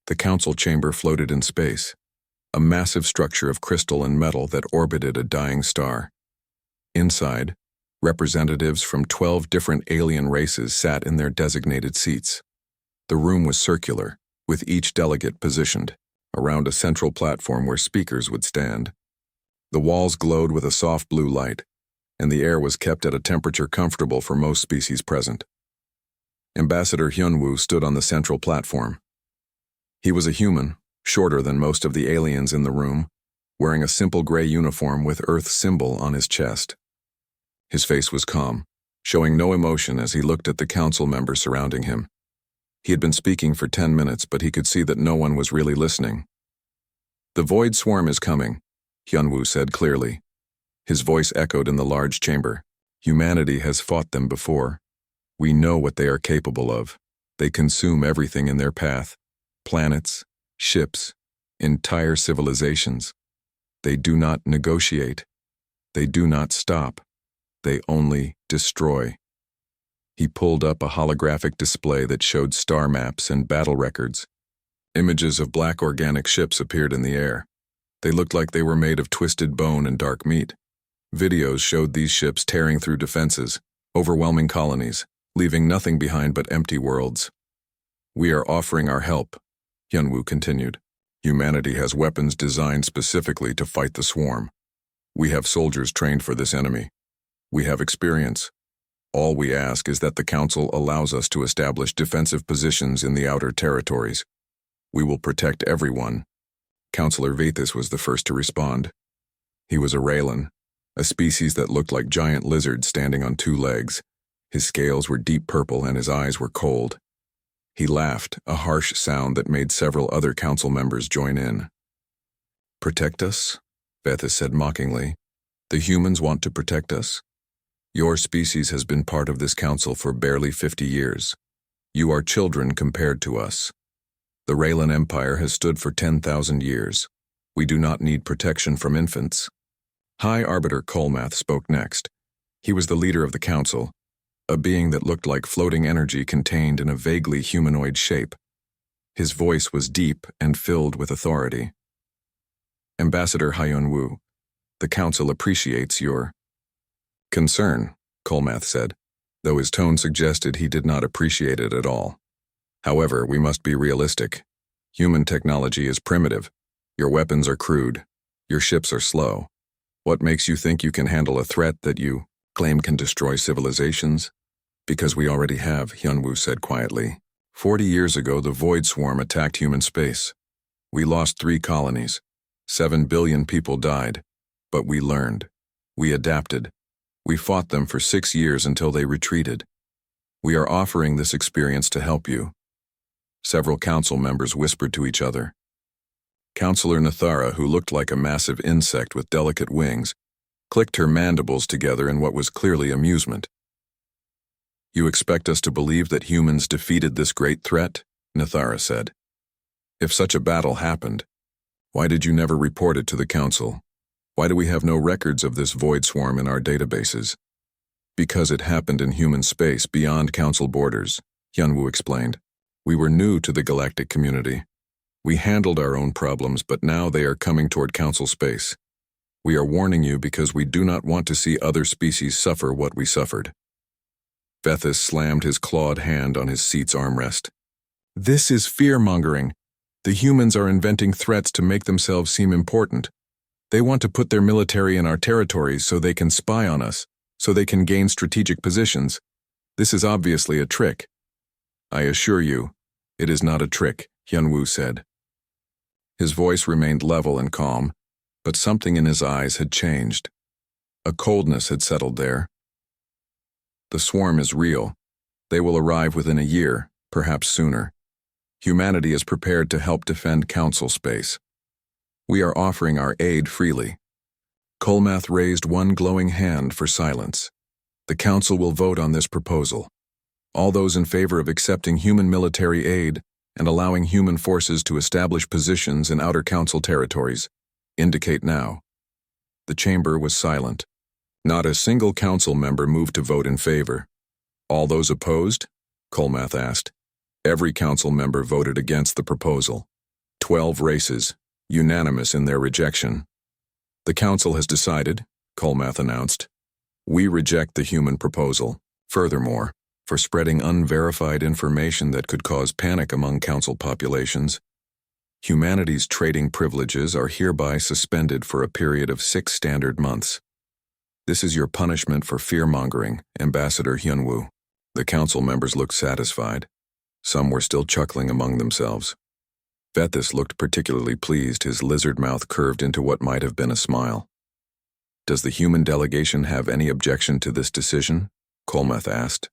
The council chamber floated in space, a massive structure of crystal and metal that orbited a dying star. Inside, representatives from 12 different alien races sat in their designated seats. The room was circular, with each delegate positioned around a central platform where speakers would stand. The walls glowed with a soft blue light, and the air was kept at a temperature comfortable for most species present. Ambassador Hyunwoo stood on the central platform. He was a human, shorter than most of the aliens in the room, wearing a simple gray uniform with Earth's symbol on his chest. His face was calm, showing no emotion as he looked at the council members surrounding him. He had been speaking for 10 minutes, but he could see that no one was really listening. "The Void Swarm is coming," Hyunwoo said clearly. His voice echoed in the large chamber. "Humanity has fought them before. We know what they are capable of. They consume everything in their path. Planets, ships, entire civilizations. They do not negotiate. They do not stop. They only destroy." He pulled up a holographic display that showed star maps and battle records. Images of black organic ships appeared in the air. They looked like they were made of twisted bone and dark meat. Videos showed these ships tearing through defenses, overwhelming colonies, leaving nothing behind but empty worlds. "We are offering our help," Hyunwoo continued. "Humanity has weapons designed specifically to fight the swarm. We have soldiers trained for this enemy. We have experience. All we ask is that the Council allows us to establish defensive positions in the outer territories. We will protect everyone." Councillor Vethis was the first to respond. He was a Raylan, a species that looked like giant lizards standing on 2 legs. His scales were deep purple and his eyes were cold. He laughed, a harsh sound that made several other council members join in. "Protect us?" Vethis said mockingly. "The humans want to protect us? Your species has been part of this council for barely 50 years. You are children compared to us. The Raylan Empire has stood for 10,000 years. We do not need protection from infants." High Arbiter Kolmath spoke next. He was the leader of the council, a being that looked like floating energy contained in a vaguely humanoid shape. His voice was deep and filled with authority. "Ambassador Hyunwoo, the council appreciates your concern," Kolmath said, though his tone suggested he did not appreciate it at all. "However, we must be realistic. Human technology is primitive. Your weapons are crude. Your ships are slow. What makes you think you can handle a threat that you claim can destroy civilizations?" "Because we already have," Hyunwoo said quietly. 40 years ago, the Void Swarm attacked human space. We lost 3 colonies. 7 billion people died. But we learned. We adapted. We fought them for 6 years until they retreated. We are offering this experience to help you." Several council members whispered to each other. Councillor Nathara, who looked like a massive insect with delicate wings, clicked her mandibles together in what was clearly amusement. "You expect us to believe that humans defeated this great threat?" Nathara said. "If such a battle happened, why did you never report it to the council? Why do we have no records of this void swarm in our databases?" "Because it happened in human space beyond council borders," Hyunwoo explained. "We were new to the galactic community. We handled our own problems, but now they are coming toward council space. We are warning you because we do not want to see other species suffer what we suffered." Vethis slammed his clawed hand on his seat's armrest. "This is fear-mongering. The humans are inventing threats to make themselves seem important. They want to put their military in our territories so they can spy on us, so they can gain strategic positions. This is obviously a trick." "I assure you, it is not a trick," Hyunwoo said. His voice remained level and calm, but something in his eyes had changed. A coldness had settled there. "The swarm is real. They will arrive within a year, perhaps sooner. Humanity is prepared to help defend council space. We are offering our aid freely." Kolmath raised one glowing hand for silence. "The council will vote on this proposal. All those in favor of accepting human military aid and allowing human forces to establish positions in outer council territories, indicate now." The chamber was silent. Not a single council member moved to vote in favor. "All those opposed?" Kolmath asked. Every council member voted against the proposal. 12 races, unanimous in their rejection. "The Council has decided," Colmath announced. "We reject the human proposal. Furthermore, for spreading unverified information that could cause panic among Council populations, humanity's trading privileges are hereby suspended for a period of 6 standard months. This is your punishment for fear-mongering, Ambassador Hyunwoo." The Council members looked satisfied. Some were still chuckling among themselves. Vethis looked particularly pleased, his lizard mouth curved into what might have been a smile. "Does the human delegation have any objection to this decision?" Colmath asked.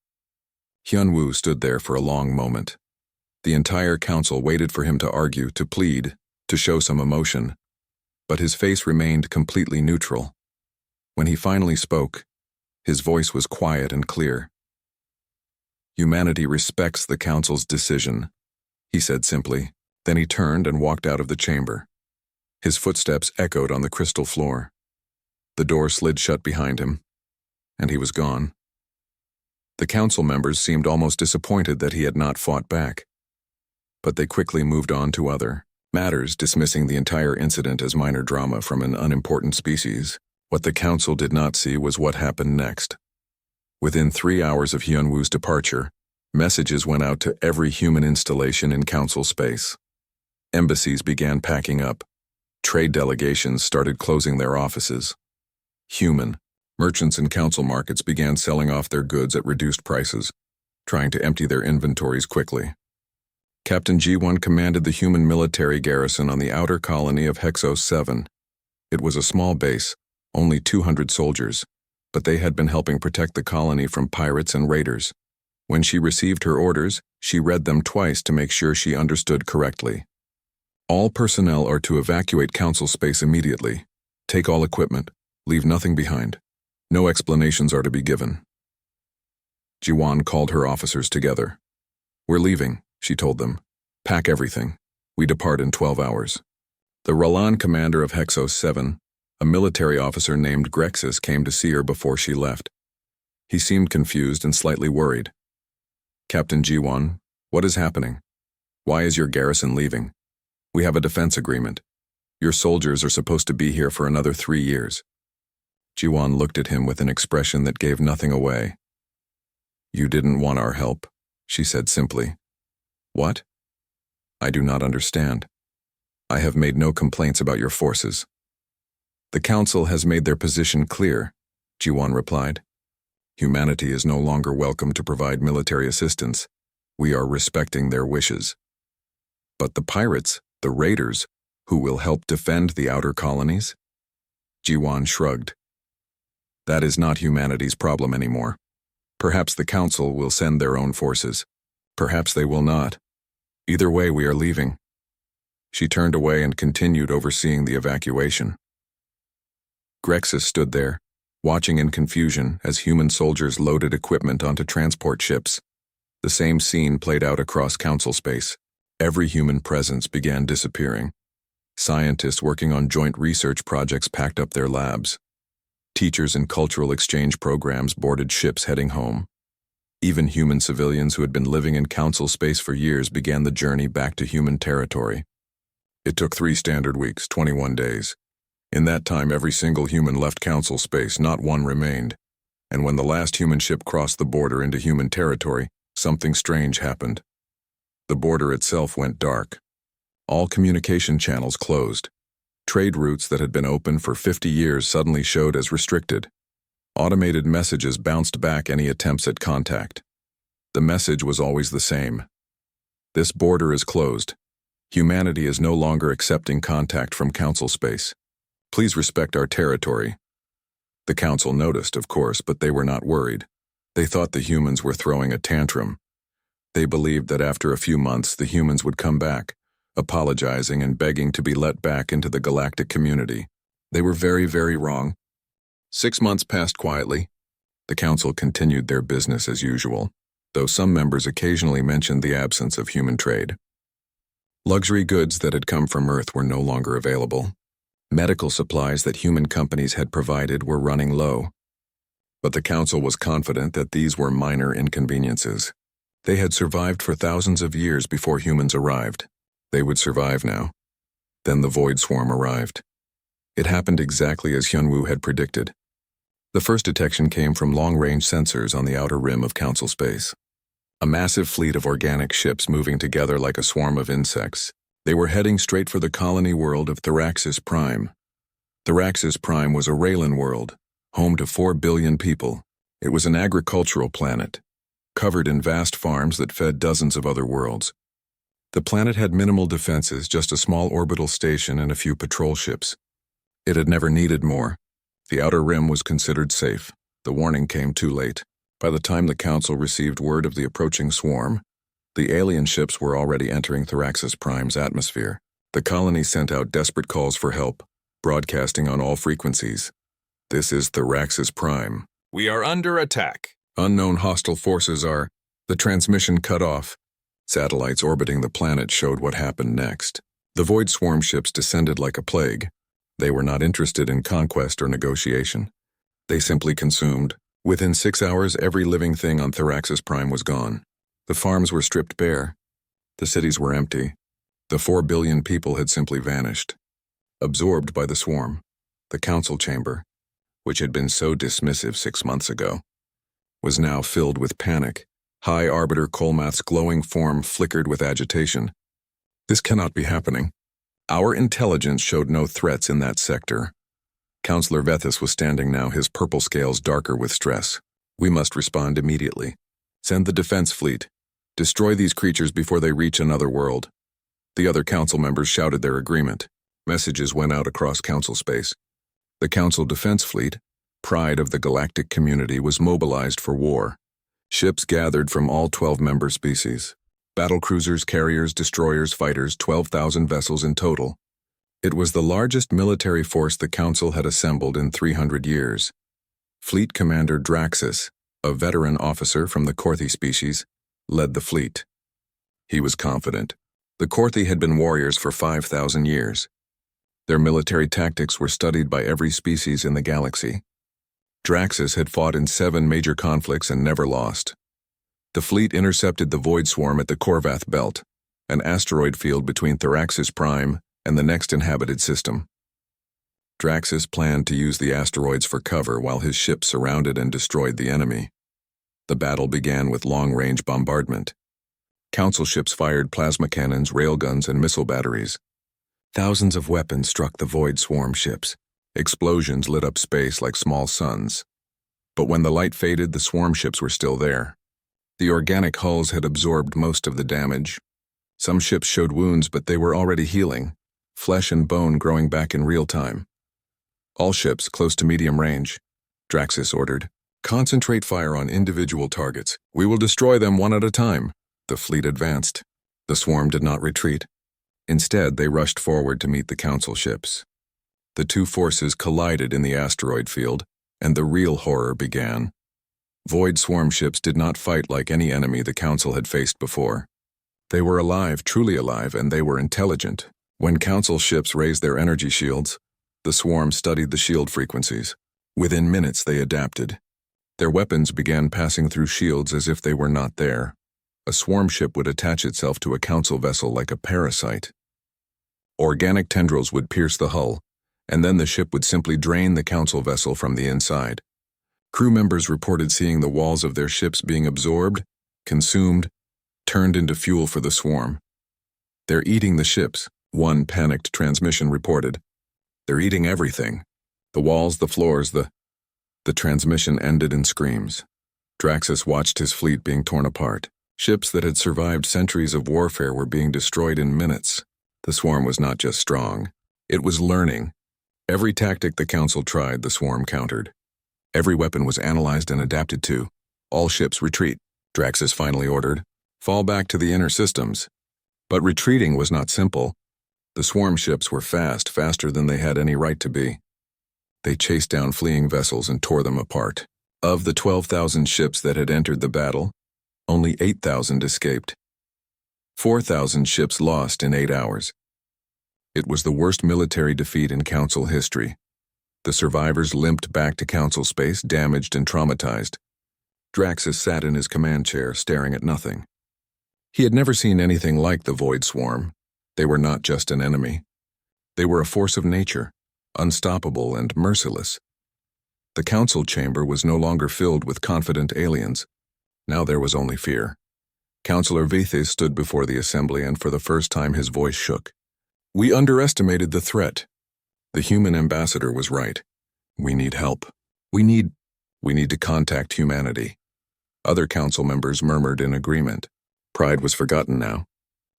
Hyunwoo stood there for a long moment. The entire Council waited for him to argue, to plead, to show some emotion, but his face remained completely neutral. When he finally spoke, his voice was quiet and clear. "Humanity respects the Council's decision," he said simply. Then he turned and walked out of the chamber. His footsteps echoed on the crystal floor. The door slid shut behind him, and he was gone. The Council members seemed almost disappointed that he had not fought back, but they quickly moved on to other matters, dismissing the entire incident as minor drama from an unimportant species. What the Council did not see was what happened next. Within 3 hours of Hyunwoo's departure, messages went out to every human installation in Council space. Embassies began packing up. Trade delegations started closing their offices. Merchants in Council markets began selling off their goods at reduced prices, trying to empty their inventories quickly. Captain G1 commanded the human military garrison on the outer colony of Hexos 7. It was a small base, only 200 soldiers, but they had been helping protect the colony from pirates and raiders. When she received her orders, she read them twice to make sure she understood correctly. "All personnel are to evacuate Council space immediately. Take all equipment. Leave nothing behind. No explanations are to be given." Jiwan called her officers together. "We're leaving," she told them. "Pack everything. We depart in 12 hours. The Ralan commander of Hexos 7, a military officer named Grexus, came to see her before she left. He seemed confused and slightly worried. "Captain Jiwan, what is happening? Why is your garrison leaving? We have a defense agreement. Your soldiers are supposed to be here for another 3 years. Jiwan looked at him with an expression that gave nothing away. "You didn't want our help," she said simply. "What? I do not understand. I have made no complaints about your forces." "The Council has made their position clear," Jiwan replied. "Humanity is no longer welcome to provide military assistance. We are respecting their wishes. But the pirates, the raiders, who will help defend the outer colonies?" Jiwan shrugged. "That is not humanity's problem anymore. Perhaps the Council will send their own forces. Perhaps they will not. Either way, we are leaving." She turned away and continued overseeing the evacuation. Grexus stood there, watching in confusion as human soldiers loaded equipment onto transport ships. The same scene played out across Council space. Every human presence began disappearing. Scientists working on joint research projects packed up their labs. Teachers in cultural exchange programs boarded ships heading home. Even human civilians who had been living in Council space for years began the journey back to human territory. It took 3 standard weeks, 21 days. In that time, every single human left Council space, not one remained. And when the last human ship crossed the border into human territory, something strange happened. The border itself went dark. All communication channels closed. Trade routes that had been open for 50 years suddenly showed as restricted. Automated messages bounced back any attempts at contact. The message was always the same. "This border is closed. Humanity is no longer accepting contact from Council space. Please respect our territory." The Council noticed, of course, but they were not worried. They thought the humans were throwing a tantrum. They believed that after a few months the humans would come back, apologizing and begging to be let back into the galactic community. They were very, very wrong. 6 months passed quietly. The Council continued their business as usual, though some members occasionally mentioned the absence of human trade. Luxury goods that had come from Earth were no longer available. Medical supplies that human companies had provided were running low. But the Council was confident that these were minor inconveniences. They had survived for thousands of years before humans arrived. They would survive now, Then the Void Swarm arrived. It happened exactly as Hyunwoo had predicted. The first detection came from long-range sensors on the outer rim of Council space. A massive fleet of organic ships moving together like a swarm of insects. They were heading straight for the colony world of Thraxis Prime. Thraxis Prime was a Raylan world, home to 4 billion people. It was an agricultural planet, covered in vast farms that fed dozens of other worlds. The planet had minimal defenses, just a small orbital station and a few patrol ships. It had never needed more. The outer rim was considered safe. The warning came too late. By the time the Council received word of the approaching swarm, the alien ships were already entering Thraxis Prime's atmosphere. The colony sent out desperate calls for help, broadcasting on all frequencies. This is Thraxis Prime. We are under attack. Unknown hostile forces are. The transmission cut off. Satellites orbiting the planet showed what happened next. The Void Swarm ships descended like a plague. They were not interested in conquest or negotiation. They simply consumed. Within 6 hours, every living thing on Thraxis Prime was gone. The farms were stripped bare. The cities were empty. The 4 billion people had simply vanished. Absorbed by the swarm, the council chamber, which had been so dismissive 6 months ago, was now filled with panic. High Arbiter Kolmath's glowing form flickered with agitation. This cannot be happening. Our intelligence showed no threats in that sector. Counselor Vethis was standing now, his purple scales darker with stress. We must respond immediately. Send the defense fleet. Destroy these creatures before they reach another world. The other council members shouted their agreement. Messages went out across council space. The council defense fleet, pride of the galactic community, was mobilized for war. Ships gathered from all 12 member species. Battlecruisers, carriers, destroyers, fighters, 12,000 vessels in total. It was the largest military force the council had assembled in 300 years. Fleet Commander Draxus, a veteran officer from the Korthi species, led the fleet. He was confident. The Korthi had been warriors for 5,000 years. Their military tactics were studied by every species in the galaxy. Draxus had fought in 7 major conflicts and never lost. The fleet intercepted the Void Swarm at the Korvath Belt, an asteroid field between Thraxis Prime and the next inhabited system. Draxus planned to use the asteroids for cover while his ships surrounded and destroyed the enemy. The battle began with long-range bombardment. Council ships fired plasma cannons, railguns, and missile batteries. Thousands of weapons struck the Void Swarm ships. Explosions lit up space like small suns. But when the light faded, the swarm ships were still there. The organic hulls had absorbed most of the damage. Some ships showed wounds, but they were already healing, flesh and bone growing back in real time. All ships close to medium range, Draxus ordered. Concentrate fire on individual targets. We will destroy them one at a time. The fleet advanced. The swarm did not retreat. Instead, they rushed forward to meet the council ships. The two forces collided in the asteroid field, and the real horror began. Void Swarm ships did not fight like any enemy the Council had faced before. They were alive, truly alive, and they were intelligent. When Council ships raised their energy shields, the swarm studied the shield frequencies. Within minutes, they adapted. Their weapons began passing through shields as if they were not there. A swarm ship would attach itself to a Council vessel like a parasite. Organic tendrils would pierce the hull, and then the ship would simply drain the Council vessel from the inside. Crew members reported seeing the walls of their ships being absorbed, consumed, turned into fuel for the swarm. They're eating the ships, one panicked transmission reported. They're eating everything. The walls, the floors, the transmission ended in screams. Draxus watched his fleet being torn apart. Ships that had survived centuries of warfare were being destroyed in minutes. The swarm was not just strong. It was learning. Every tactic the Council tried, the swarm countered. Every weapon was analyzed and adapted to. All ships retreat, Draxus finally ordered. Fall back to the inner systems. But retreating was not simple. The swarm ships were fast, faster than they had any right to be. They chased down fleeing vessels and tore them apart. Of the 12,000 ships that had entered the battle, only 8,000 escaped. 4,000 ships lost in 8 hours. It was the worst military defeat in Council history. The survivors limped back to Council space, damaged and traumatized. Draxus sat in his command chair, staring at nothing. He had never seen anything like the Void Swarm. They were not just an enemy. They were a force of nature, unstoppable and merciless. The council chamber was no longer filled with confident aliens. Now there was only fear. Councillor Valithra stood before the assembly, and for the first time his voice shook. We underestimated the threat. The human ambassador was right. We need help. We need to contact humanity. Other council members murmured in agreement. Pride was forgotten now.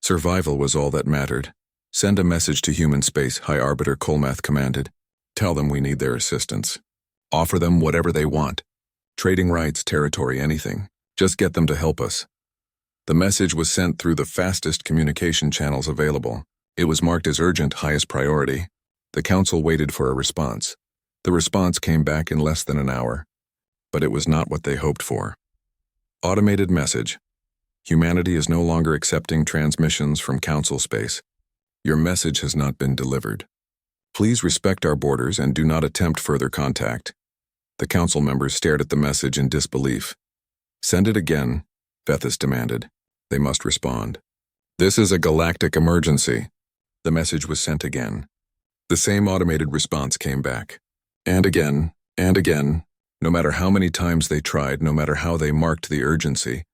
Survival was all that mattered. Send a message to human space, High Arbiter Kolmath commanded. Tell them we need their assistance. Offer them whatever they want. Trading rights, territory, anything. Just get them to help us. The message was sent through the fastest communication channels available. It was marked as urgent, highest priority. The council waited for a response. The response came back in less than an hour. But it was not what they hoped for. Automated message. Humanity is no longer accepting transmissions from council space. Your message has not been delivered. Please respect our borders and do not attempt further contact. The council members stared at the message in disbelief. Send it again, Valithra demanded. They must respond. This is a galactic emergency. The message was sent again. The same automated response came back. And again, and again. No matter how many times they tried, no matter how they marked the urgency,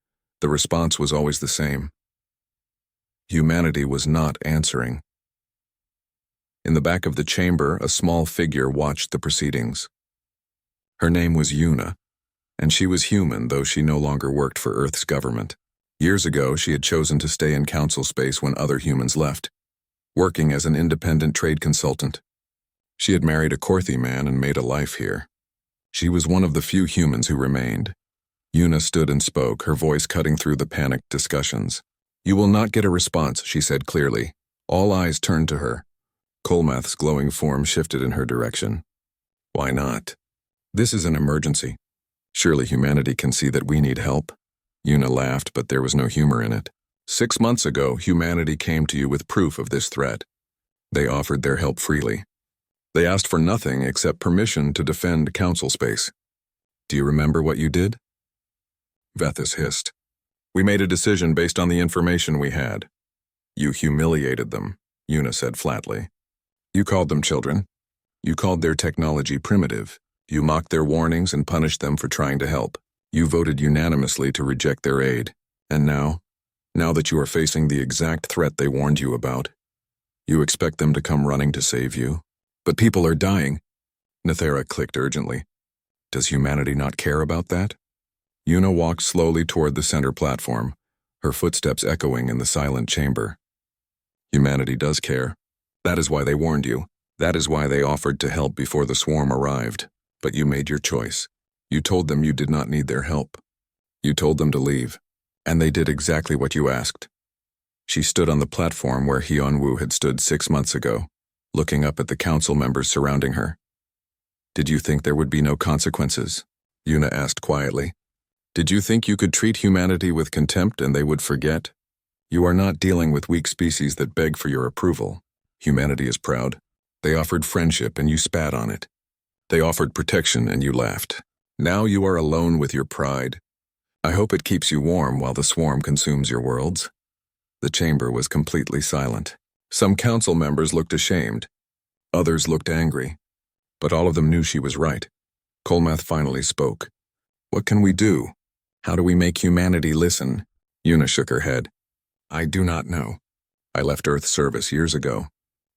the response was always the same. Humanity was not answering. In the back of the chamber, a small figure watched the proceedings. Her name was Yuna, and she was human, though she no longer worked for Earth's government. Years ago, she had chosen to stay in council space when other humans left, working as an independent trade consultant. She had married a Korthi man and made a life here. She was one of the few humans who remained. Yuna stood and spoke, her voice cutting through the panicked discussions. You will not get a response, she said clearly. All eyes turned to her. Kolmath's glowing form shifted in her direction. Why not? This is an emergency. Surely humanity can see that we need help. Yuna laughed, but there was no humor in it. 6 months ago, humanity came to you with proof of this threat. They offered their help freely. They asked for nothing except permission to defend council space. Do you remember what you did? Valithra hissed. We made a decision based on the information we had. You humiliated them, Yuna said flatly. You called them children. You called their technology primitive. You mocked their warnings and punished them for trying to help. You voted unanimously to reject their aid. And now that you are facing the exact threat they warned you about, you expect them to come running to save you? But people are dying. Narration clicked urgently. Does humanity not care about that? Yuna walked slowly toward the center platform, her footsteps echoing in the silent chamber. Humanity does care. That is why they warned you. That is why they offered to help before the swarm arrived. But you made your choice. You told them you did not need their help. You told them to leave. And they did exactly what you asked. She stood on the platform where Hyunwoo had stood 6 months ago, looking up at the council members surrounding her. Did you think there would be no consequences? Yuna asked quietly. Did you think you could treat humanity with contempt and they would forget? You are not dealing with weak species that beg for your approval. Humanity is proud. They offered friendship and you spat on it. They offered protection and you laughed. Now you are alone with your pride. I hope it keeps you warm while the swarm consumes your worlds. The chamber was completely silent. Some council members looked ashamed. Others looked angry. But all of them knew she was right. Kolmath finally spoke. What can we do? How do we make humanity listen? Yuna shook her head. I do not know. I left Earth service years ago.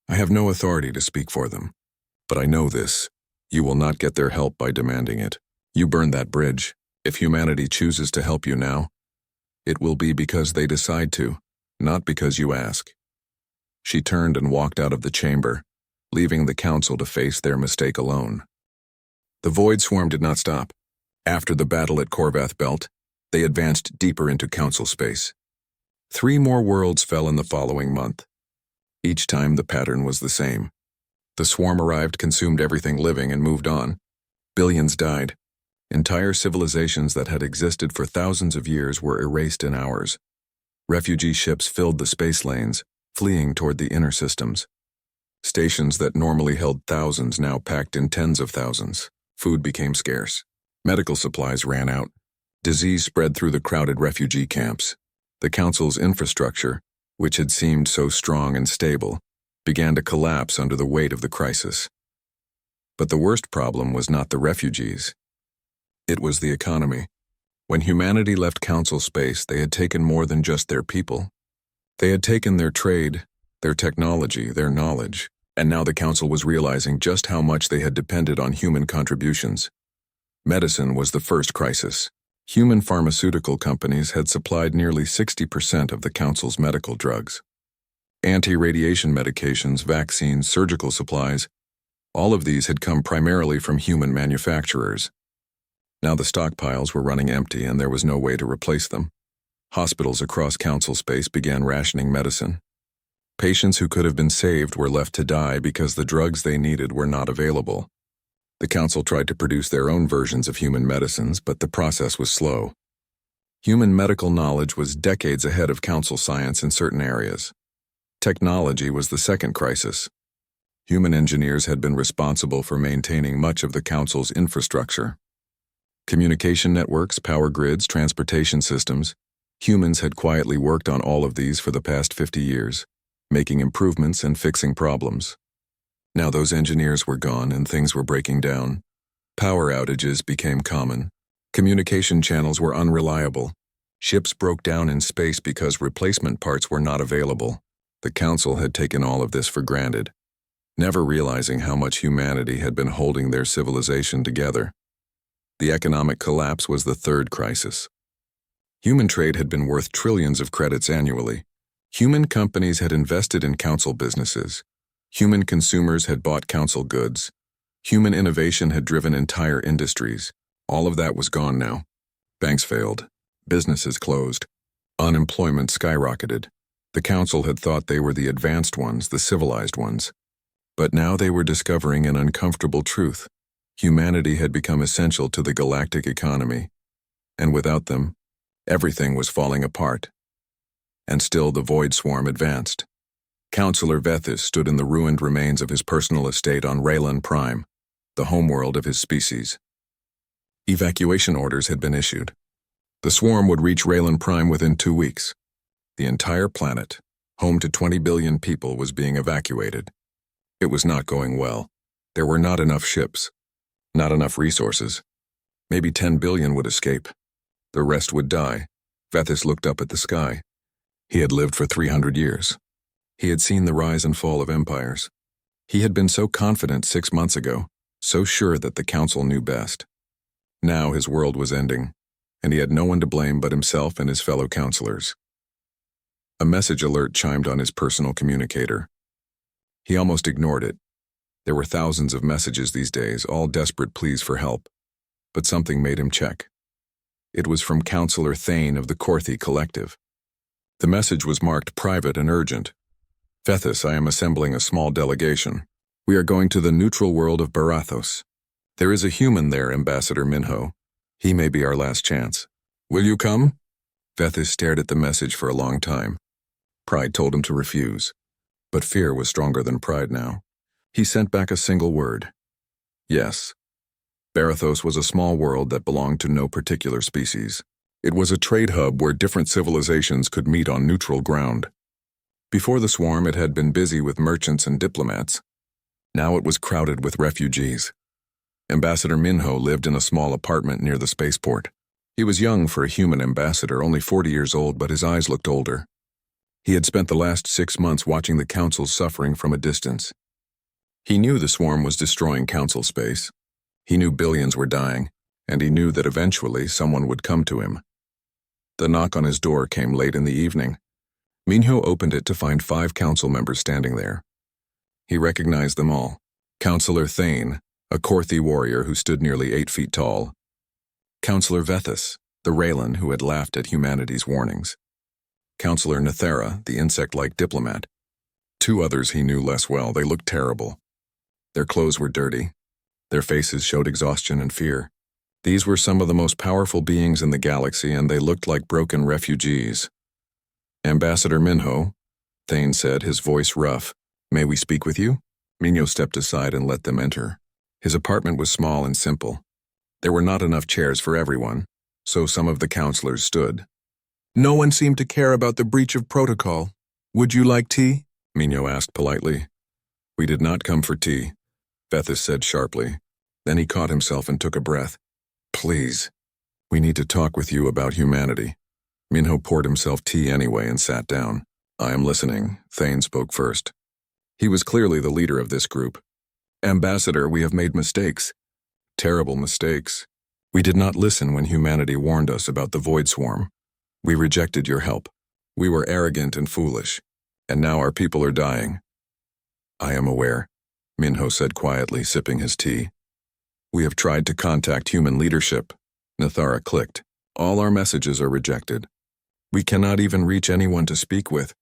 I have no authority to speak for them. But I know this. You will not get their help by demanding it. You burned that bridge. If humanity chooses to help you now, it will be because they decide to, not because you ask. She turned and walked out of the chamber, leaving the council to face their mistake alone. The Void Swarm did not stop. After the battle at Korvath Belt, they advanced deeper into council space. 3 more worlds fell in the following month. Each time the pattern was the same. The swarm arrived, consumed everything living, and moved on. Billions died. Entire civilizations that had existed for thousands of years were erased in hours. Refugee ships filled the space lanes, fleeing toward the inner systems. Stations that normally held thousands now packed in tens of thousands. Food became scarce. Medical supplies ran out. Disease spread through the crowded refugee camps. The council's infrastructure, which had seemed so strong and stable, began to collapse under the weight of the crisis. But the worst problem was not the refugees. It was the economy. When humanity left council space, they had taken more than just their people. They had taken their trade, their technology, their knowledge, and now the council was realizing just how much they had depended on human contributions. Medicine was the first crisis. Human pharmaceutical companies had supplied nearly 60% of the council's medical drugs. Anti-radiation medications, vaccines, surgical supplies, all of these had come primarily from human manufacturers. Now the stockpiles were running empty and there was no way to replace them. Hospitals across council space began rationing medicine. Patients who could have been saved were left to die because the drugs they needed were not available. The council tried to produce their own versions of human medicines, but the process was slow. Human medical knowledge was decades ahead of council science in certain areas. Technology was the second crisis. Human engineers had been responsible for maintaining much of the council's infrastructure. Communication networks, power grids, transportation systems. Humans had quietly worked on all of these for the past 50 years, making improvements and fixing problems. Now those engineers were gone and things were breaking down. Power outages became common. Communication channels were unreliable. Ships broke down in space because replacement parts were not available. The council had taken all of this for granted, never realizing how much humanity had been holding their civilization together. The economic collapse was the third crisis. Human trade had been worth trillions of credits annually. Human companies had invested in council businesses. Human consumers had bought council goods. Human innovation had driven entire industries. All of that was gone now. Banks failed. Businesses closed. Unemployment skyrocketed. The council had thought they were the advanced ones, the civilized ones. But now they were discovering an uncomfortable truth. Humanity had become essential to the galactic economy. And without them, everything was falling apart. And still the void swarm advanced. Councillor Vethis stood in the ruined remains of his personal estate on Raylan Prime, the homeworld of his species. Evacuation orders had been issued. The swarm would reach Raylan Prime within 2 weeks. The entire planet, home to 20 billion people, was being evacuated. It was not going well. There were not enough ships, not enough resources. Maybe 10 billion would escape. The rest would die. Vethis looked up at the sky. He had lived for 300 years. He had seen the rise and fall of empires. He had been so confident 6 months ago, so sure that the council knew best. Now his world was ending, and he had no one to blame but himself and his fellow councillors. A message alert chimed on his personal communicator. He almost ignored it. There were thousands of messages these days, all desperate pleas for help. But something made him check. It was from Councillor Thane of the Korthi Collective. The message was marked private and urgent. Vethis, I am assembling a small delegation. We are going to the neutral world of Barathos. There is a human there, Ambassador Minho. He may be our last chance. Will you come? Vethis stared at the message for a long time. Pride told him to refuse. But fear was stronger than pride now. He sent back a single word. Yes. Barathos was a small world that belonged to no particular species. It was a trade hub where different civilizations could meet on neutral ground. Before the swarm, it had been busy with merchants and diplomats. Now it was crowded with refugees. Ambassador Minho lived in a small apartment near the spaceport. He was young for a human ambassador, only 40 years old, but his eyes looked older. He had spent the last 6 months watching the council's suffering from a distance. He knew the swarm was destroying council space. He knew billions were dying, and he knew that eventually someone would come to him. The knock on his door came late in the evening. Minho opened it to find 5 council members standing there. He recognized them all. Councillor Thane, a Korthi warrior who stood nearly 8 feet tall. Councillor Vethis, the Raylan who had laughed at humanity's warnings. Councillor Nethera, the insect-like diplomat. 2 others he knew less well. They looked terrible. Their clothes were dirty. Their faces showed exhaustion and fear. These were some of the most powerful beings in the galaxy, and they looked like broken refugees. Ambassador Minho, Thane said, his voice rough. May we speak with you? Minho stepped aside and let them enter. His apartment was small and simple. There were not enough chairs for everyone, so some of the councillors stood. No one seemed to care about the breach of protocol. Would you like tea? Minho asked politely. We did not come for tea, Vethis said sharply. Then he caught himself and took a breath. Please. We need to talk with you about humanity. Minho poured himself tea anyway and sat down. I am listening, Thane spoke first. He was clearly the leader of this group. Ambassador, we have made mistakes. Terrible mistakes. We did not listen when humanity warned us about the Void Swarm. We rejected your help. We were arrogant and foolish. And now our people are dying. I am aware, Minho said quietly, sipping his tea. We have tried to contact human leadership. Nathara clicked. All our messages are rejected. We cannot even reach anyone to speak with.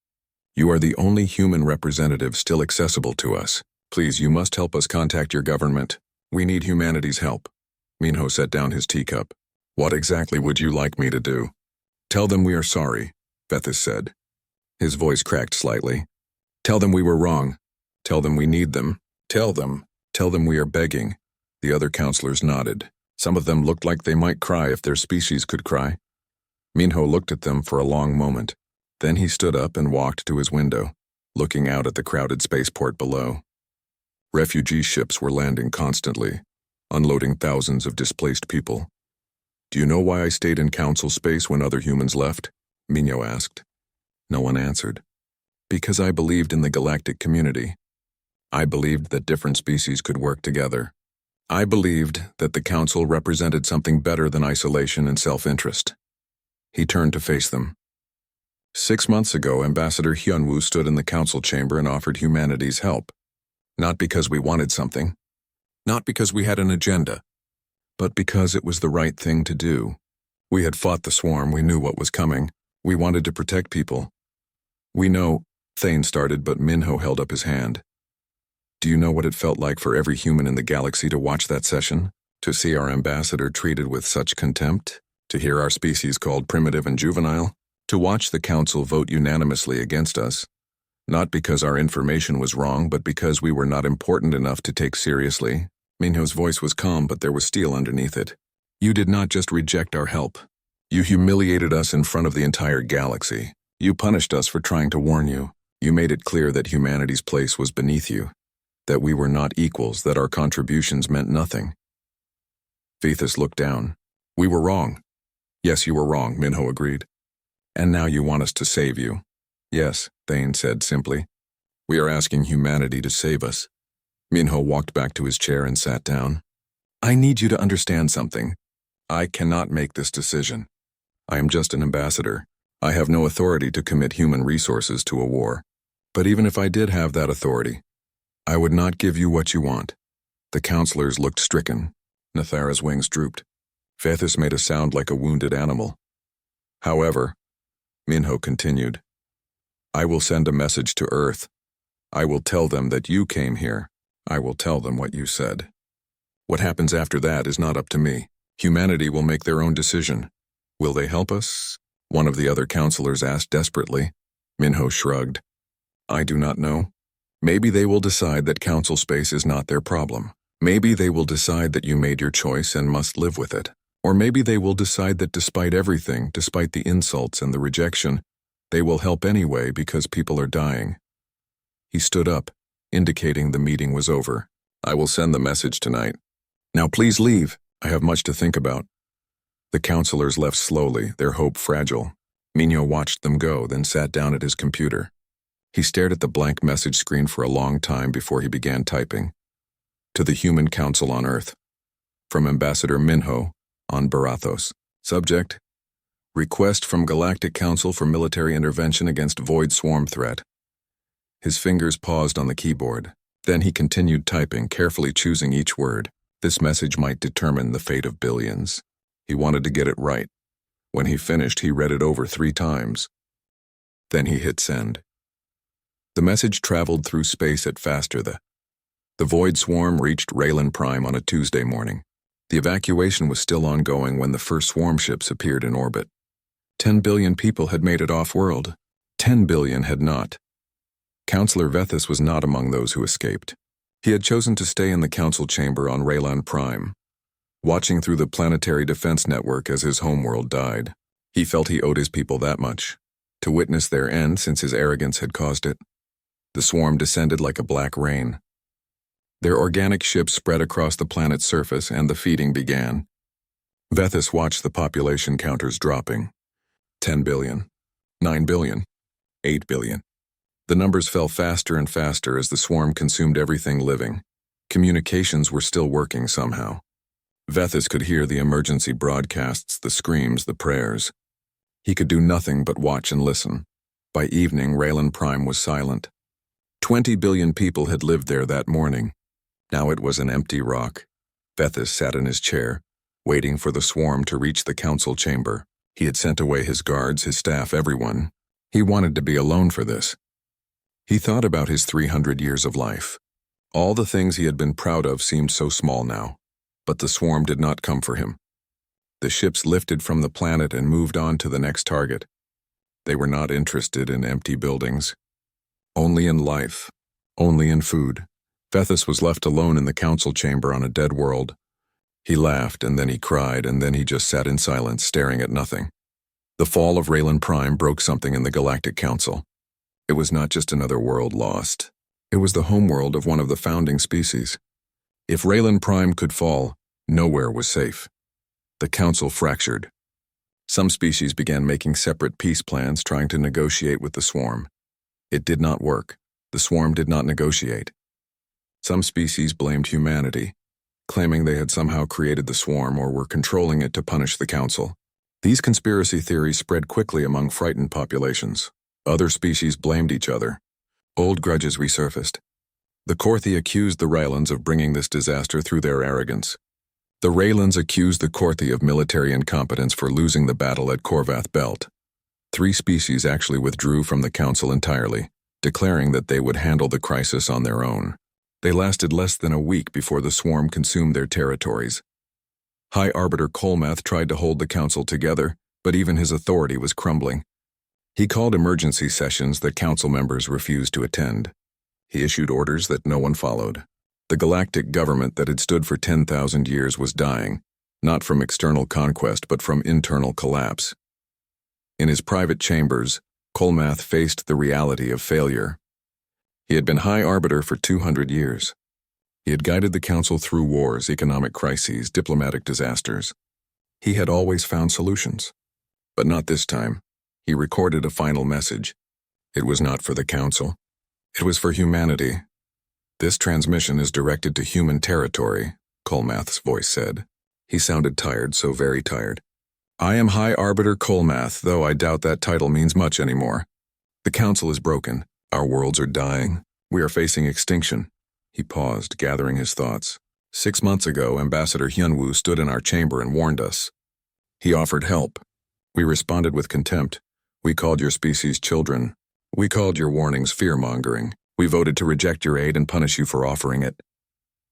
You are the only human representative still accessible to us. Please, you must help us contact your government. We need humanity's help. Minho set down his teacup. What exactly would you like me to do? Tell them we are sorry, Vethis said. His voice cracked slightly. Tell them we were wrong. Tell them we need them. Tell them we are begging. The other counselors nodded. Some of them looked like they might cry if their species could cry. Minho looked at them for a long moment. Then he stood up and walked to his window, looking out at the crowded spaceport below. Refugee ships were landing constantly, unloading thousands of displaced people. Do you know why I stayed in council space when other humans left? Minho asked. No one answered. Because I believed in the galactic community. I believed that different species could work together. I believed that the council represented something better than isolation and self-interest. He turned to face them. 6 months ago, Ambassador Hyunwoo stood in the council chamber and offered humanity's help. Not because we wanted something, not because we had an agenda, but because it was the right thing to do. We had fought the swarm, we knew what was coming. We wanted to protect people. We know, Thane started, but Minho held up his hand. Do you know what it felt like for every human in the galaxy to watch that session? To see our ambassador treated with such contempt? To hear our species called primitive and juvenile? To watch the council vote unanimously against us? Not because our information was wrong, but because we were not important enough to take seriously. Minho's voice was calm, but there was steel underneath it. You did not just reject our help. You humiliated us in front of the entire galaxy. You punished us for trying to warn you. You made it clear that humanity's place was beneath you. That we were not equals, that our contributions meant nothing. Vethis looked down. We were wrong. Yes, you were wrong, Minho agreed. And now you want us to save you. Yes, Thane said simply. We are asking humanity to save us. Minho walked back to his chair and sat down. I need you to understand something. I cannot make this decision. I am just an ambassador. I have no authority to commit human resources to a war. But even if I did have that authority, I would not give you what you want. The counselors looked stricken. Nathara's wings drooped. Vethis made a sound like a wounded animal. However, Minho continued, I will send a message to Earth. I will tell them that you came here. I will tell them what you said. What happens after that is not up to me. Humanity will make their own decision. Will they help us? One of the other counselors asked desperately. Minho shrugged. I do not know. Maybe they will decide that council space is not their problem. Maybe they will decide that you made your choice and must live with it. Or maybe they will decide that despite everything, despite the insults and the rejection, they will help anyway because people are dying. He stood up, indicating the meeting was over. I will send the message tonight. Now please leave. I have much to think about. The counselors left slowly, their hope fragile. Minho watched them go, then sat down at his computer. He stared at the blank message screen for a long time before he began typing. To the Human Council on Earth. From Ambassador Minho, on Barathos. Subject: Request from Galactic Council for military intervention against Void Swarm threat. His fingers paused on the keyboard. Then he continued typing, carefully choosing each word. This message might determine the fate of billions. He wanted to get it right. When he finished, he read it over 3 times. Then he hit send. The message traveled through space at faster. The Void Swarm reached Raylan Prime on a Tuesday morning. The evacuation was still ongoing when the first swarm ships appeared in orbit. 10 billion people had made it off-world. 10 billion had not. Counselor Vethis was not among those who escaped. He had chosen to stay in the council chamber on Raylan Prime, watching through the planetary defense network as his homeworld died. He felt he owed his people that much, to witness their end since his arrogance had caused it. The swarm descended like a black rain, Their organic ships spread across the planet's surface and the feeding began. Vethis watched the population counters dropping. 10 billion, 9 billion, 8 billion. The numbers fell faster and faster as the swarm consumed everything living. Communications were still working somehow. Vethis could hear the emergency broadcasts, the screams, the prayers. He could do nothing but watch and listen. By evening, Raylan Prime was silent. 20 billion people had lived there that morning. Now it was an empty rock. Vethis sat in his chair, waiting for the swarm to reach the council chamber. He had sent away his guards, his staff, everyone. He wanted to be alone for this. He thought about his 300 years of life. All the things he had been proud of seemed so small now. But the swarm did not come for him. The ships lifted from the planet and moved on to the next target. They were not interested in empty buildings. Only in life. Only in food. Vethis was left alone in the council chamber on a dead world. He laughed, and then he cried, and then he just sat in silence, staring at nothing. The fall of Raylan Prime broke something in the Galactic Council. It was not just another world lost. It was the homeworld of one of the founding species. If Raylan Prime could fall, nowhere was safe. The council fractured. Some species began making separate peace plans, trying to negotiate with the swarm. It did not work. The swarm did not negotiate. Some species blamed humanity, claiming they had somehow created the swarm or were controlling it to punish the council. These conspiracy theories spread quickly among frightened populations. Other species blamed each other. Old grudges resurfaced. The Korthi accused the Raylans of bringing this disaster through their arrogance. The Raylans accused the Korthi of military incompetence for losing the battle at Korvath Belt. 3 species actually withdrew from the council entirely, declaring that they would handle the crisis on their own. They lasted less than a week before the swarm consumed their territories. High Arbiter Kolmath tried to hold the council together, but even his authority was crumbling. He called emergency sessions that council members refused to attend. He issued orders that no one followed. The galactic government that had stood for 10,000 years was dying, not from external conquest but from internal collapse. In his private chambers, Kolmath faced the reality of failure. He had been High Arbiter for 200 years. He had guided the council through wars, economic crises, diplomatic disasters. He had always found solutions. But not this time. He recorded a final message. It was not for the council. It was for humanity. This transmission is directed to human territory, Kolmath's voice said. He sounded tired, so very tired. I am High Arbiter Kolmath, though I doubt that title means much anymore. The council is broken. Our worlds are dying. We are facing extinction. He paused, gathering his thoughts. 6 months ago, Ambassador Hyunwoo stood in our chamber and warned us. He offered help. We responded with contempt. We called your species children. We called your warnings fear-mongering. We voted to reject your aid and punish you for offering it.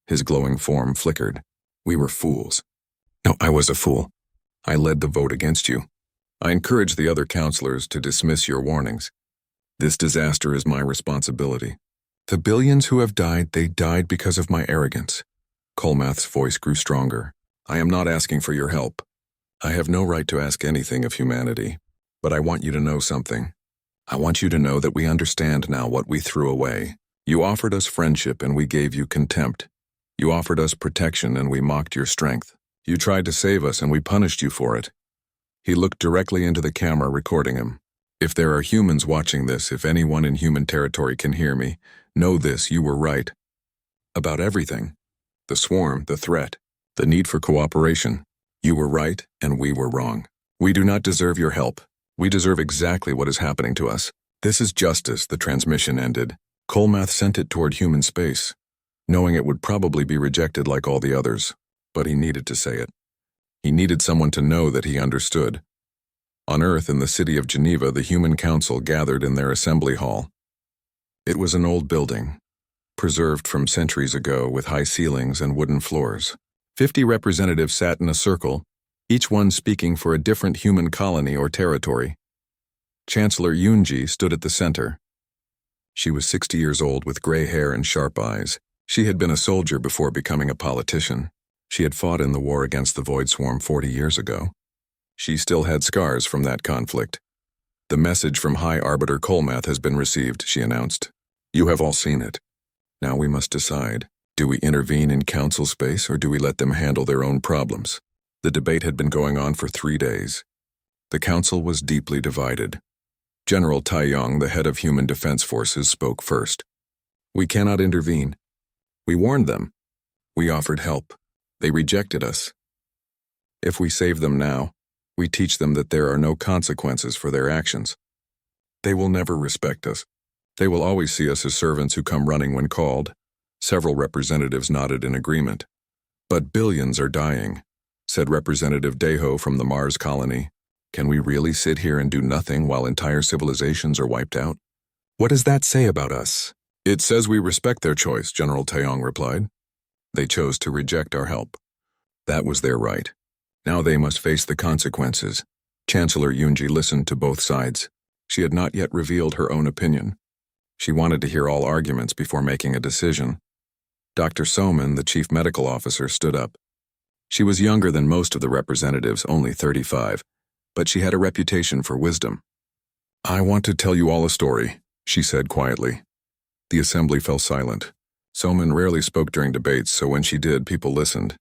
His glowing form flickered. We were fools. No, I was a fool. I led the vote against you. I encouraged the other counselors to dismiss your warnings. This disaster is my responsibility. The billions who have died, they died because of my arrogance. Kolmath's voice grew stronger. I am not asking for your help. I have no right to ask anything of humanity. But I want you to know something. I want you to know that we understand now what we threw away. You offered us friendship and we gave you contempt. You offered us protection and we mocked your strength. You tried to save us and we punished you for it. He looked directly into the camera recording him. If there are humans watching this, if anyone in human territory can hear me, know this, you were right. About everything. The swarm, the threat, the need for cooperation. You were right and we were wrong. We do not deserve your help. We deserve exactly what is happening to us. This is justice, the transmission ended. Kolmath sent it toward human space, knowing it would probably be rejected like all the others. But he needed to say it. He needed someone to know that he understood. On Earth, in the city of Geneva, the Human Council gathered in their assembly hall. It was an old building, preserved from centuries ago with high ceilings and wooden floors. 50 representatives sat in a circle, each one speaking for a different human colony or territory. Chancellor Yoonji stood at the center. She was 60 years old with gray hair and sharp eyes. She had been a soldier before becoming a politician. She had fought in the war against the Void Swarm 40 years ago. She still had scars from that conflict. The message from High Arbiter Kolmath has been received, she announced. You have all seen it. Now we must decide. Do we intervene in council space or do we let them handle their own problems? The debate had been going on for 3 days. The council was deeply divided. General Taiyong, the head of Human Defense Forces, spoke first. We cannot intervene. We warned them. We offered help. They rejected us. If we save them now, we teach them that there are no consequences for their actions. They will never respect us. They will always see us as servants who come running when called. Several representatives nodded in agreement. But billions are dying, said Representative Deho from the Mars colony. Can we really sit here and do nothing while entire civilizations are wiped out? What does that say about us? It says we respect their choice, General Taeyong replied. They chose to reject our help. That was their right. Now they must face the consequences. Chancellor Yunji listened to both sides. She had not yet revealed her own opinion. She wanted to hear all arguments before making a decision. Dr. Soman, the chief medical officer, stood up. She was younger than most of the representatives, only 35, but she had a reputation for wisdom. I want to tell you all a story, she said quietly. The assembly fell silent. Soman rarely spoke during debates, so when she did, people listened.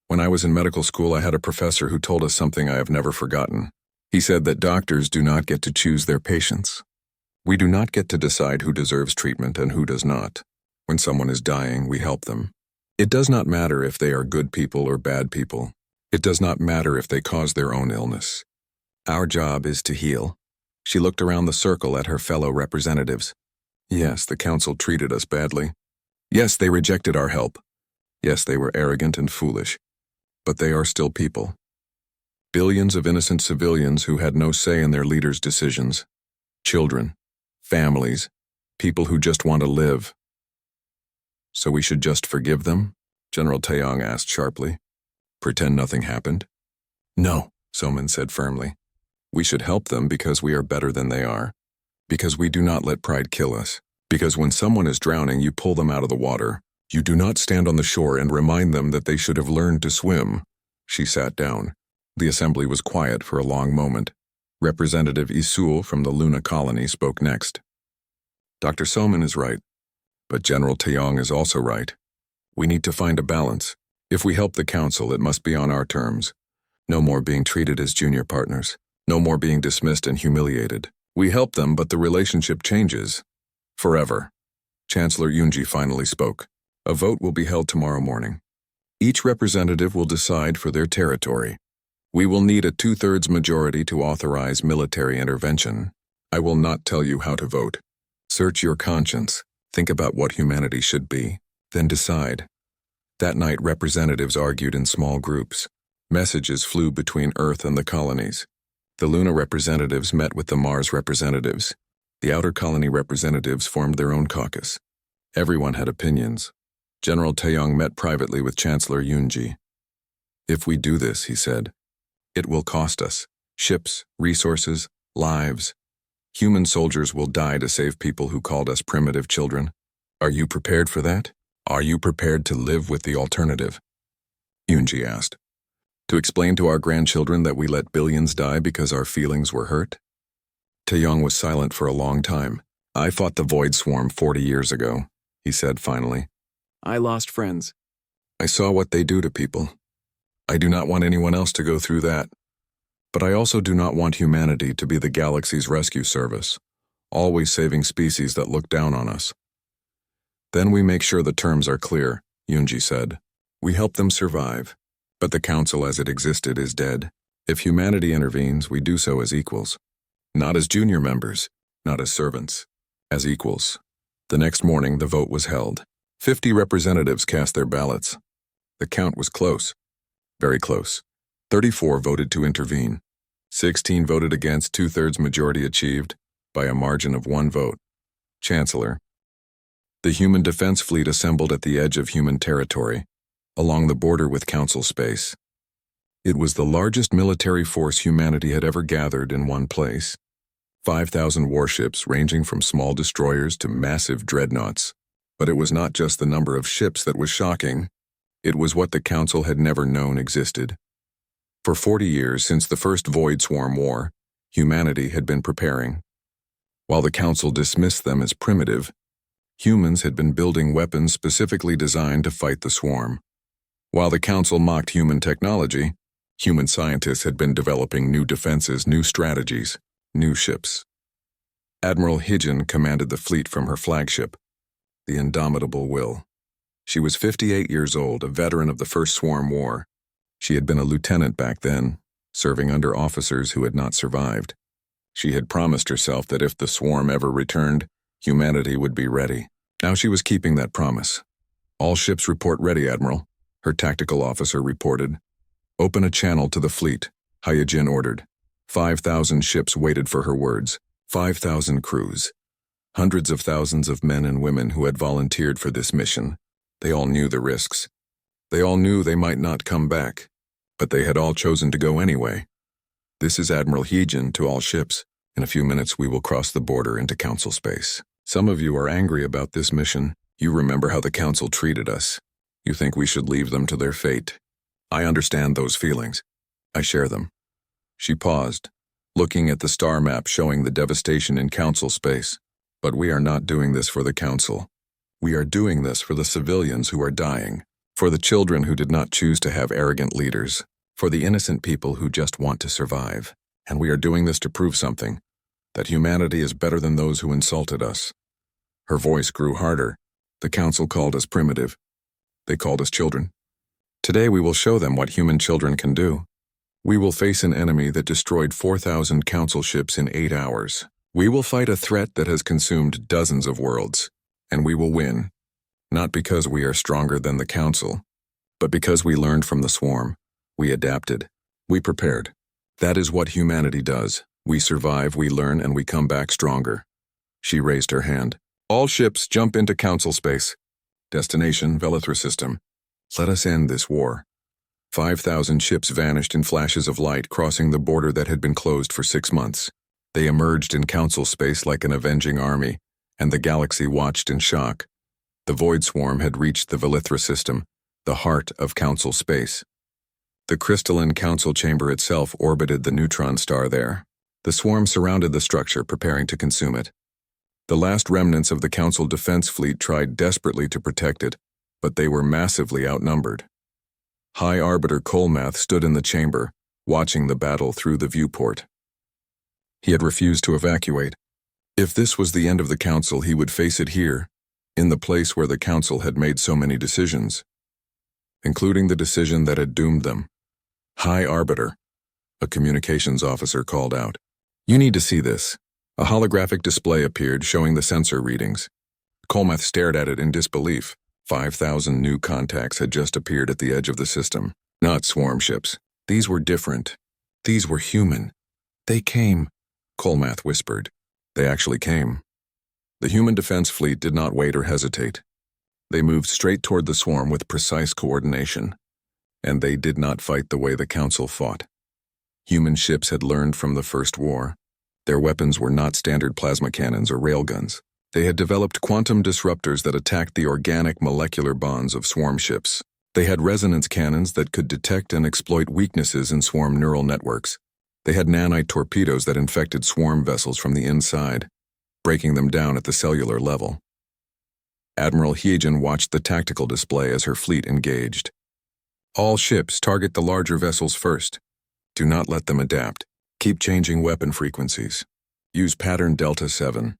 When I was in medical school, I had a professor who told us something I have never forgotten. He said that doctors do not get to choose their patients. We do not get to decide who deserves treatment and who does not. When someone is dying, we help them. It does not matter if they are good people or bad people. It does not matter if they cause their own illness. Our job is to heal. She looked around the circle at her fellow representatives. Yes, the council treated us badly. Yes, they rejected our help. Yes, they were arrogant and foolish. But they are still people. Billions of innocent civilians who had no say in their leaders' decisions. Children, families, people who just want to live. So we should just forgive them? General Taeyong asked sharply. Pretend nothing happened? No, Soman said firmly. We should help them because we are better than they are. Because we do not let pride kill us. Because when someone is drowning, you pull them out of the water. You do not stand on the shore and remind them that they should have learned to swim. She sat down. The assembly was quiet for a long moment. Representative Isul from the Luna colony spoke next. Dr. Soman is right. But General Taeyong is also right. We need to find a balance. If we help the council, it must be on our terms. No more being treated as junior partners. No more being dismissed and humiliated. We help them, but the relationship changes. Forever. Chancellor Yunji finally spoke. A vote will be held tomorrow morning. Each representative will decide for their territory. We will need a 2/3 majority to authorize military intervention. I will not tell you how to vote. Search your conscience. Think about what humanity should be, then decide. That night, representatives argued in small groups. Messages flew between Earth and the colonies. The Luna representatives met with the Mars representatives. The outer colony representatives formed their own caucus. Everyone had opinions. General Taeyong met privately with Chancellor Yunji. If we do this, he said, it will cost us. Ships, resources, lives. Human soldiers will die to save people who called us primitive children. Are you prepared for that? Are you prepared to live with the alternative? Yunji asked. To explain to our grandchildren that we let billions die because our feelings were hurt? Taeyong was silent for a long time. I fought the Void Swarm 40 years ago, he said finally. I lost friends. I saw what they do to people. I do not want anyone else to go through that. But I also do not want humanity to be the galaxy's rescue service, always saving species that look down on us. Then we make sure the terms are clear, Yunji said. We help them survive, but the council as it existed is dead. If humanity intervenes, we do so as equals. Not as junior members, not as servants, as equals. The next morning, the vote was held. 50 representatives cast their ballots. The count was close, very close. 34 voted to intervene. 16 voted against, 2/3 majority achieved, by a margin of 1 vote. Chancellor. The Human Defense Fleet assembled at the edge of human territory, along the border with Council space. It was the largest military force humanity had ever gathered in one place. 5,000 warships ranging from small destroyers to massive dreadnoughts. But it was not just the number of ships that was shocking. It was what the Council had never known existed. For 40 years since the first Void Swarm War, humanity had been preparing. While the Council dismissed them as primitive, Humans had been building weapons specifically designed to fight the swarm. While the Council mocked human technology, human scientists had been developing new defenses, new strategies, new ships. Admiral Hijin commanded the fleet from her flagship, the Indomitable Will. She was 58 years old, a veteran of the First Swarm War. She had been a lieutenant back then, serving under officers who had not survived. She had promised herself that if the swarm ever returned, humanity would be ready. Now she was keeping that promise. "All ships report ready, Admiral," her tactical officer reported. "Open a channel to the fleet," Hyojin ordered. 5,000 ships waited for her words. 5,000 crews. Hundreds of thousands of men and women who had volunteered for this mission. They all knew the risks. They all knew they might not come back, but they had all chosen to go anyway. "This is Admiral Hijin to all ships. In a few minutes we will cross the border into Council space. Some of you are angry about this mission. You remember how the Council treated us. You think we should leave them to their fate. I understand those feelings. I share them." She paused, looking at the star map showing the devastation in Council space. "But we are not doing this for the Council. We are doing this for the civilians who are dying, for the children who did not choose to have arrogant leaders, for the innocent people who just want to survive. And we are doing this to prove something, that humanity is better than those who insulted us." Her voice grew harder. "The Council called us primitive. They called us children. Today we will show them what human children can do. We will face an enemy that destroyed 4,000 Council ships in 8 hours. We will fight a threat that has consumed dozens of worlds, and we will win. Not because we are stronger than the Council, but because we learned from the swarm. We adapted. We prepared. That is what humanity does. We survive, we learn, and we come back stronger." She raised her hand. "All ships jump into Council space. Destination, Valithra system. Let us end this war." 5,000 ships vanished in flashes of light, crossing the border that had been closed for 6 months. They emerged in Council space like an avenging army, and the galaxy watched in shock. The Void Swarm had reached the Valithra system, the heart of Council space. The crystalline Council chamber itself orbited the neutron star there. The swarm surrounded the structure, preparing to consume it. The last remnants of the Council defense fleet tried desperately to protect it, but they were massively outnumbered. High Arbiter Kolmath stood in the chamber, watching the battle through the viewport. He had refused to evacuate. If this was the end of the Council, he would face it here, in the place where the Council had made so many decisions, including the decision that had doomed them. "High Arbiter," a communications officer called out. "You need to see this." A holographic display appeared showing the sensor readings. Kolmath stared at it in disbelief. 5,000 new contacts had just appeared at the edge of the system. Not swarm ships. These were different. These were human. "They came," Kolmath whispered. They actually came. The human defense fleet did not wait or hesitate. They moved straight toward the swarm with precise coordination. And they did not fight the way the Council fought. Human ships had learned from the First War. Their weapons were not standard plasma cannons or railguns. They had developed quantum disruptors that attacked the organic molecular bonds of swarm ships. They had resonance cannons that could detect and exploit weaknesses in swarm neural networks. They had nanite torpedoes that infected swarm vessels from the inside, breaking them down at the cellular level. Admiral Hijin watched the tactical display as her fleet engaged. "All ships target the larger vessels first. Do not let them adapt. Keep changing weapon frequencies. Use pattern Delta 7.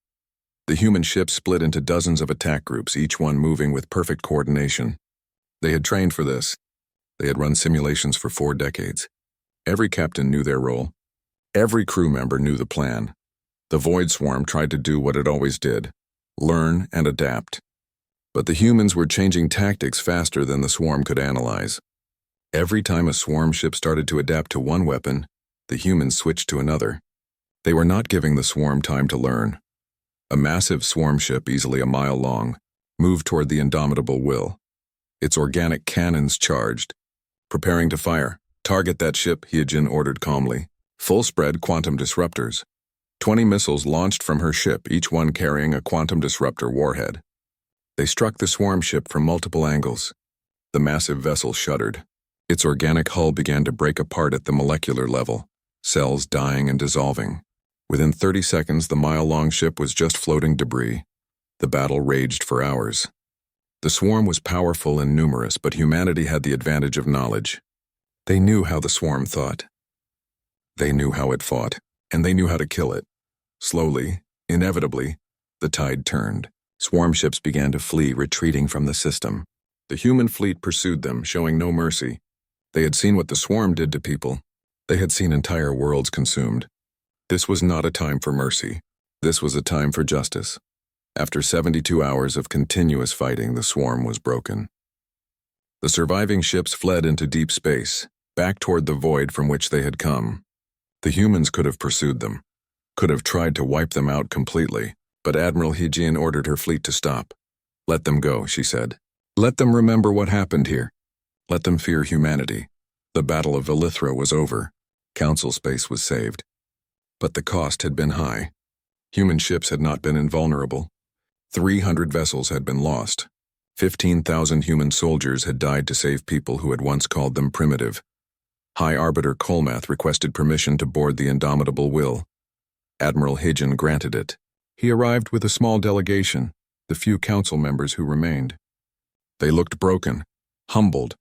The human ships split into dozens of attack groups, each one moving with perfect coordination. They had trained for this. They had run simulations for 4 decades. Every captain knew their role. Every crew member knew the plan. The Void Swarm tried to do what it always did, learn and adapt. But the humans were changing tactics faster than the swarm could analyze. Every time a swarm ship started to adapt to one weapon, the humans switched to another. They were not giving the swarm time to learn. A massive swarm ship, easily a mile long, moved toward the Indomitable Will. Its organic cannons charged. Preparing to fire. "Target that ship," Hijin ordered calmly. Full-spread quantum disruptors. 20 missiles launched from her ship, each one carrying a quantum disruptor warhead. They struck the swarm ship from multiple angles. The massive vessel shuddered. Its organic hull began to break apart at the molecular level, cells dying and dissolving. Within 30 seconds, the mile-long ship was just floating debris. The battle raged for hours. The swarm was powerful and numerous, but humanity had the advantage of knowledge. They knew how the swarm thought. They knew how it fought, and they knew how to kill it. Slowly, inevitably, the tide turned. Swarm ships began to flee, retreating from the system. The human fleet pursued them, showing no mercy. They had seen what the swarm did to people. They had seen entire worlds consumed. This was not a time for mercy. This was a time for justice. After 72 hours of continuous fighting, the swarm was broken. The surviving ships fled into deep space, back toward the void from which they had come. The humans could have pursued them, could have tried to wipe them out completely, but Admiral Hygiene ordered her fleet to stop. "Let them go," she said. "Let them remember what happened here. Let them fear humanity." The Battle of Valithra was over. Council space was saved. But the cost had been high. Human ships had not been invulnerable. 300 vessels had been lost. 15,000 human soldiers had died to save people who had once called them primitive. High Arbiter Colmath requested permission to board the Indomitable Will. Admiral Hygiene granted it. He arrived with a small delegation, the few council members who remained. They looked broken, humbled.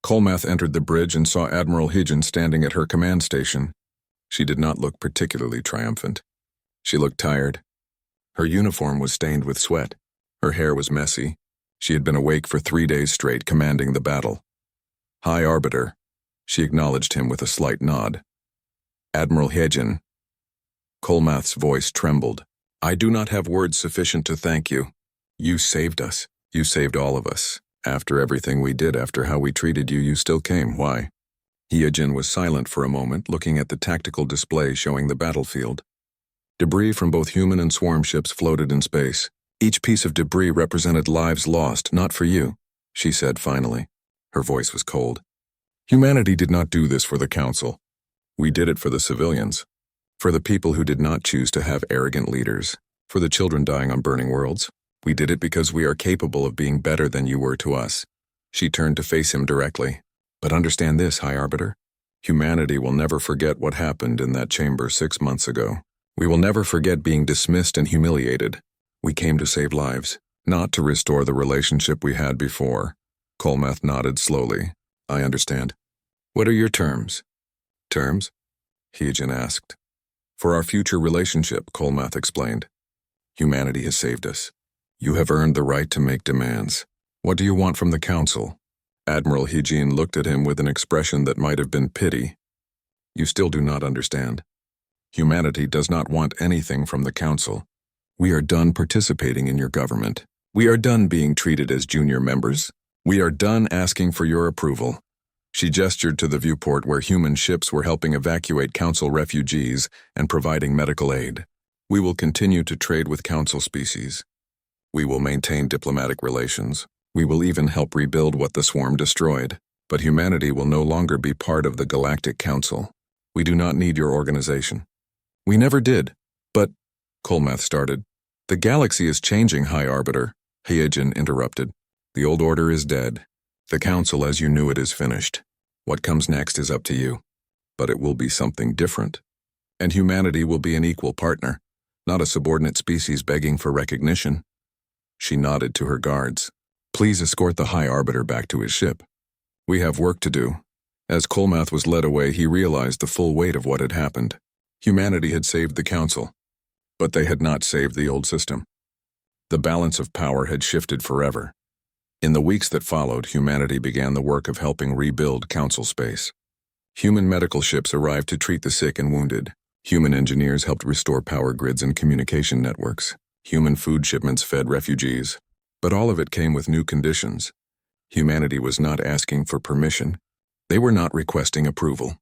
Colmath entered the bridge and saw Admiral Hygiene standing at her command station. She did not look particularly triumphant. She looked tired. Her uniform was stained with sweat. Her hair was messy. She had been awake for 3 days straight, commanding the battle. "High Arbiter." She acknowledged him with a slight nod. "Admiral Hygiene." Colmath's voice trembled. "I do not have words sufficient to thank you. You saved us. You saved all of us. After everything we did, after how we treated you, you still came. Why?" Hygiene was silent for a moment, looking at the tactical display showing the battlefield. Debris from both human and swarm ships floated in space. "Each piece of debris represented lives lost, not for you," she said finally. Her voice was cold. "Humanity did not do this for the Council. We did it for the civilians, for the people who did not choose to have arrogant leaders, for the children dying on burning worlds. We did it because we are capable of being better than you were to us." She turned to face him directly. "But understand this, High Arbiter. Humanity will never forget what happened in that chamber 6 months ago. We will never forget being dismissed and humiliated. We came to save lives, not to restore the relationship we had before." Colmath nodded slowly. "I understand. What are your terms?" "Terms?" Hygiene asked. "For our future relationship," Colmath explained. "Humanity has saved us. You have earned the right to make demands. What do you want from the Council?" Admiral Hygiene looked at him with an expression that might have been pity. "You still do not understand. Humanity does not want anything from the Council. We are done participating in your government. We are done being treated as junior members. We are done asking for your approval." She gestured to the viewport where human ships were helping evacuate Council refugees and providing medical aid. "We will continue to trade with Council species. We will maintain diplomatic relations. We will even help rebuild what the swarm destroyed. But humanity will no longer be part of the Galactic Council. We do not need your organization." "We never did." "But," Colmath started. "The galaxy is changing, High Arbiter," Hygiene interrupted. "The old order is dead. The Council as you knew it is finished. What comes next is up to you. But it will be something different. And humanity will be an equal partner, not a subordinate species begging for recognition." She nodded to her guards. "Please escort the High Arbiter back to his ship. We have work to do." As Colmath was led away, he realized the full weight of what had happened. Humanity had saved the Council, but they had not saved the old system. The balance of power had shifted forever. In the weeks that followed, humanity began the work of helping rebuild Council space. Human medical ships arrived to treat the sick and wounded. Human engineers helped restore power grids and communication networks. Human food shipments fed refugees. But all of it came with new conditions. Humanity was not asking for permission. They were not requesting approval.